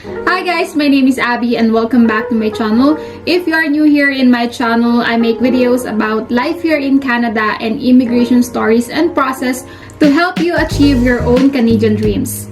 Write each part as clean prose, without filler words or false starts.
Hi guys, my name is Abby and welcome back to my channel. If you are new here in my channel, I make videos about life here in Canada and immigration stories and process to help you achieve your own Canadian dreams.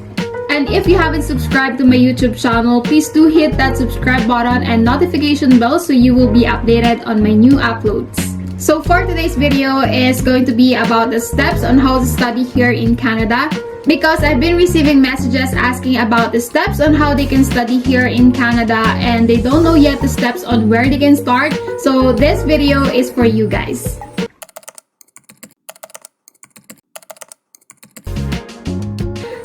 And if you haven't subscribed to my YouTube channel, please do hit that subscribe button and notification bell so you will be updated on my new uploads. So for today's video is going to be about the steps on how to study here in Canada, because I've been receiving messages asking about the steps on how they can study here in Canada and they don't know yet the steps on where they can start. So this video is for you guys.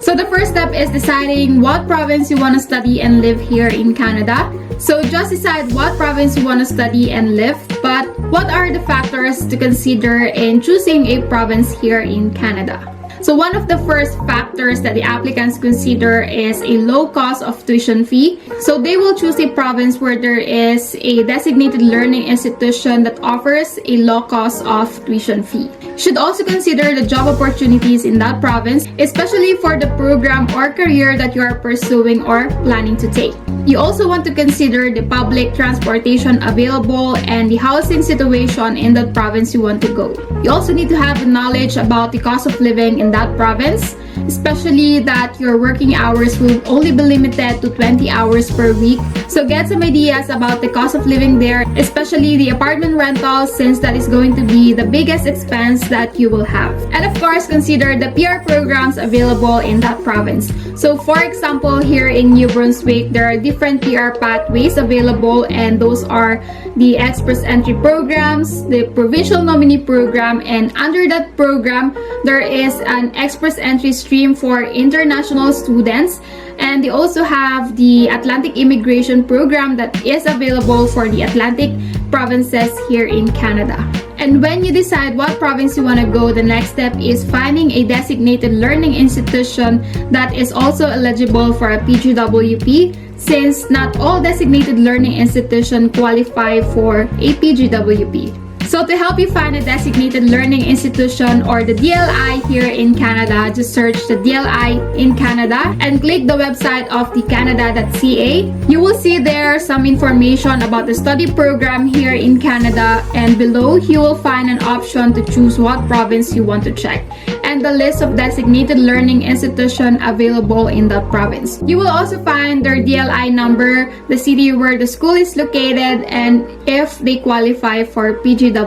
So the first step is deciding what province you want to study and live here in Canada. So just decide what province you want to study and live, but what are the factors to consider in choosing a province here in Canada? So one of the first factors that the applicants consider is a low cost of tuition fee. So they will choose a province where there is a designated learning institution that offers a low cost of tuition fee. Should also consider the job opportunities in that province, especially for the program or career that you are pursuing or planning to take. You also want to consider the public transportation available and the housing situation in that province you want to go. You also need to have the knowledge about the cost of living in that province, especially that your working hours will only be limited to 20 hours per week. So get some ideas about the cost of living there, especially the apartment rental, since that is going to be the biggest expense that you will have. And of course, consider the PR programs available in that province. So for example, here in New Brunswick, there are different PR pathways available, and those are the Express Entry programs, the Provincial Nominee program, and under that program, there is an Express Entry stream for international students, and they also have the Atlantic Immigration program that is available for the Atlantic provinces here in Canada. And when you decide what province you want to go, the next step is finding a designated learning institution that is also eligible for a PGWP, since not all designated learning institutions qualify for a PGWP. So to help you find a designated learning institution or the DLI here in Canada, just search the DLI in Canada and click the website of the canada.ca. You will see there some information about the study program here in Canada, and below you will find an option to choose what province you want to check and the list of designated learning institution available in that province. You will also find their DLI number, the city where the school is located, and if they qualify for PGWP.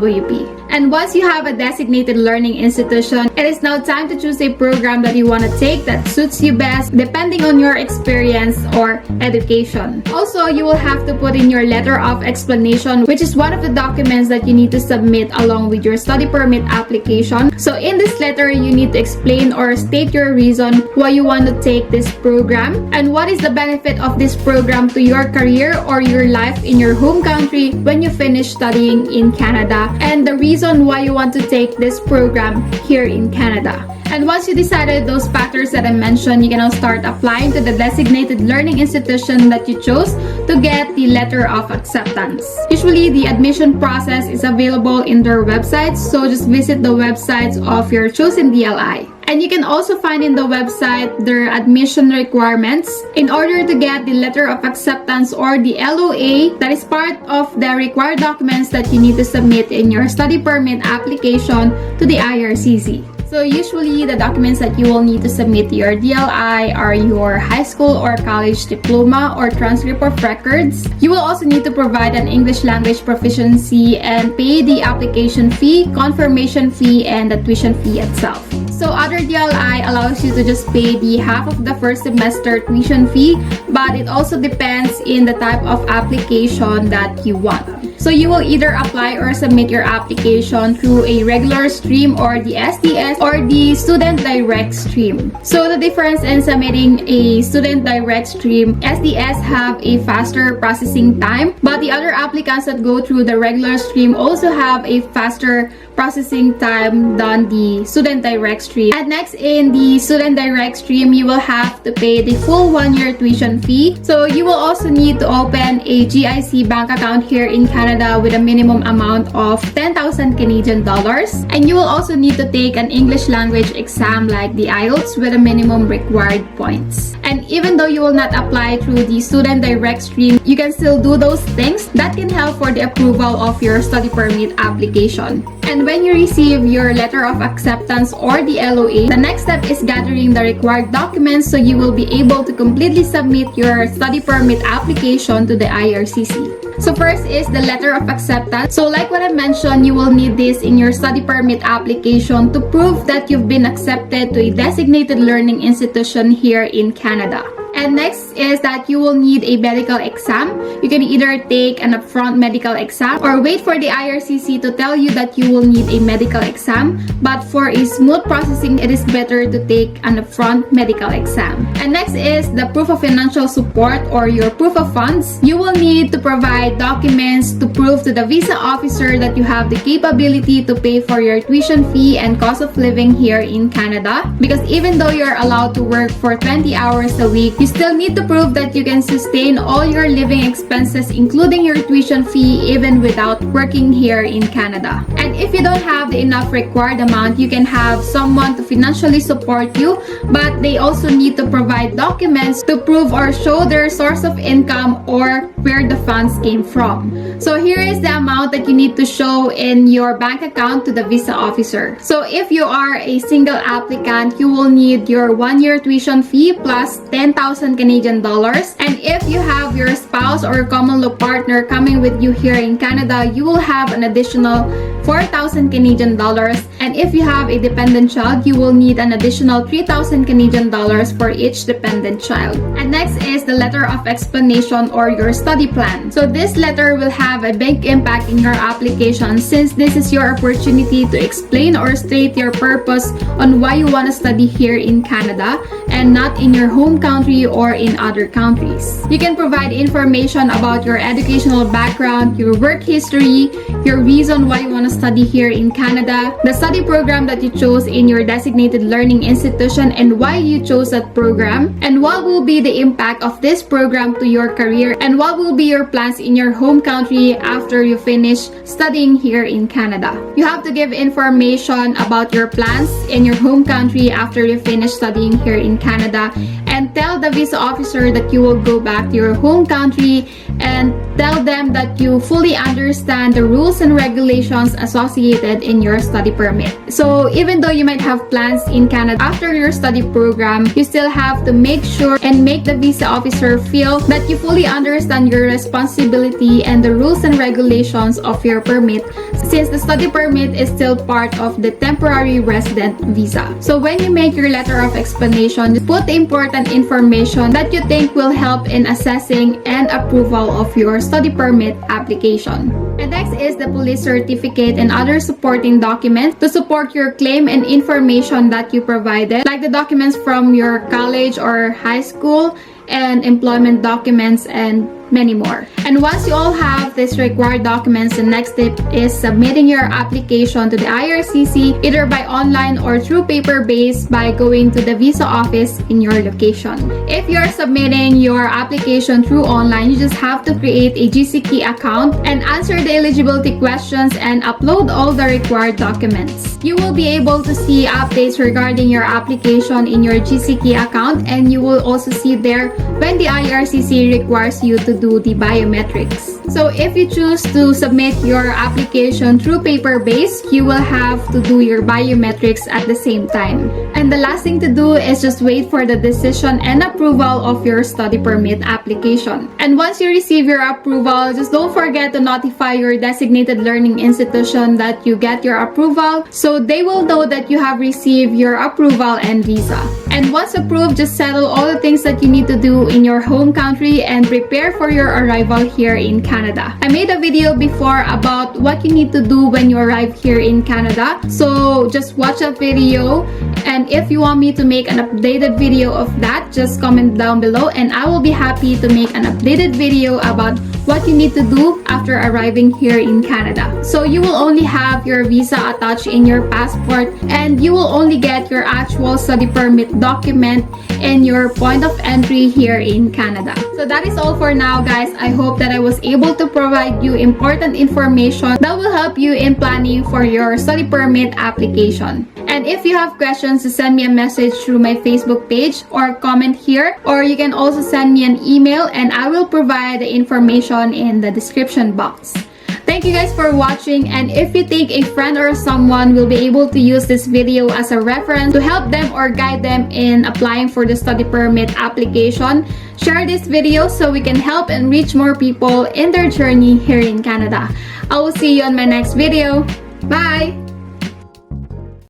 And once you have a designated learning institution, it is now time to choose a program that you want to take that suits you best depending on your experience or education. Also, you will have to put in your letter of explanation, which is one of the documents that you need to submit along with your study permit application. So in this letter, you need to explain or state your reason why you want to take this program and what is the benefit of this program to your career or your life in your home country when you finish studying in Canada, and the reason why you want to take this program here in Canada. And once you decided those factors that I mentioned, you can now start applying to the designated learning institution that you chose to get the letter of acceptance. Usually, the admission process is available in their websites, so just visit the websites of your chosen DLI. And you can also find in the website their admission requirements in order to get the letter of acceptance or the LOA. That is part of the required documents that you need to submit in your study permit application to the IRCC. So usually the documents that you will need to submit to your DLI are your high school or college diploma or transcript of records. You will also need to provide an English language proficiency and pay the application fee, confirmation fee, and the tuition fee itself. So other DLI allows you to just pay the half of the first semester tuition fee, but it also depends in the type of application that you want. So you will either apply or submit your application through a regular stream or the SDS or the student direct stream. So the difference in submitting a student direct stream, SDS have a faster processing time, but the other applicants that go through the regular stream also have a faster processing time than the student direct stream. And next, in the student direct stream, you will have to pay the full 1-year tuition fee. So you will also need to open a GIC bank account here in Canada Canada with a minimum amount of 10,000 Canadian dollars. And you will also need to take an English language exam like the IELTS with a minimum required points. And even though you will not apply through the student direct stream, you can still do those things that can help for the approval of your study permit application. And when you receive your letter of acceptance or the LOA, the next step is gathering the required documents so you will be able to completely submit your study permit application to the IRCC. So first is the letter of acceptance. So like what I mentioned, you will need this in your study permit application to prove that you've been accepted to a designated learning institution here in Canada. And next is that you will need a medical exam. You can either take an upfront medical exam or wait for the IRCC to tell you that you will need a medical exam. But for a smooth processing, it is better to take an upfront medical exam. And next is the proof of financial support or your proof of funds. You will need to provide documents to prove to the visa officer that you have the capability to pay for your tuition fee and cost of living here in Canada. Because even though you're allowed to work for 20 hours a week, you still need to prove that you can sustain all your living expenses, including your tuition fee, even without working here in Canada. And if you don't have the enough required amount, you can have someone to financially support you, but they also need to provide documents to prove or show their source of income or where the funds came from. So here is the amount that you need to show in your bank account to the visa officer. So if you are a single applicant, you will need your 1-year tuition fee plus 10,000 Canadian dollars. And if you have your spouse or common law partner coming with you here in Canada, you will have an additional 4,000 Canadian dollars. And if you have a dependent child, you will need an additional 3,000 Canadian dollars for each dependent child. And next is the letter of explanation or your study plan. So this letter will have a big impact in your application since this is your opportunity to explain or state your purpose on why you want to study here in Canada and not in your home country or in other countries. You can provide information about your educational background, your work history, your reason why you want to study here in Canada, the study program that you chose in your designated learning institution and why you chose that program, and what will be the impact of this program to your career, and what will be your plans in your home country after you finish studying here in Canada. You have to give information about your plans in your home country after you finish studying here in Canada, and tell the visa officer that you will go back to your home country and tell them that you fully understand the rules and regulations associated in your study permit. So even though you might have plans in Canada after your study program, you still have to make sure and make the visa officer feel that you fully understand your responsibility and the rules and regulations of your permit, since the study permit is still part of the temporary resident visa. So when you make your letter of explanation, put the important information that you think will help in assessing and approval of your study permit application. And next is the police certificate and other supporting documents to support your claim and information that you provided, like the documents from your college or high school and employment documents and many more. And once you all have these required documents, the next step is submitting your application to the IRCC either by online or through paper-based by going to the visa office in your location. If you're submitting your application through online, you just have to create a GCK account and answer the eligibility questions and upload all the required documents. You will be able to see updates regarding your application in your GCK account, and you will also see there when the IRCC requires you to do the biometrics. So if you choose to submit your application through paper-based, you will have to do your biometrics at the same time. And the last thing to do is just wait for the decision and approval of your study permit application. And once you receive your approval, just don't forget to notify your designated learning institution that you get your approval, so they will know that you have received your approval and visa. And once approved, just settle all the things that you need to do in your home country and prepare for your arrival here in Canada. I made a video before about what you need to do when you arrive here in Canada, so just watch that video. And if you want me to make an updated video of that, just comment down below and I will be happy to make an updated video about what you need to do after arriving here in Canada. So you will only have your visa attached in your passport, and you will only get your actual study permit document and your point of entry here in Canada. So that is all for now, guys. I hope that I was able to provide you important information that will help you in planning for your study permit application. And if you have questions, to send me a message through my Facebook page or comment here, or you can also send me an email and I will provide the information in the description box. Thank you guys for watching, and if you think a friend or someone will be able to use this video as a reference to help them or guide them in applying for the study permit application, share this video so we can help and reach more people in their journey here in Canada. I will see you on my next video. Bye!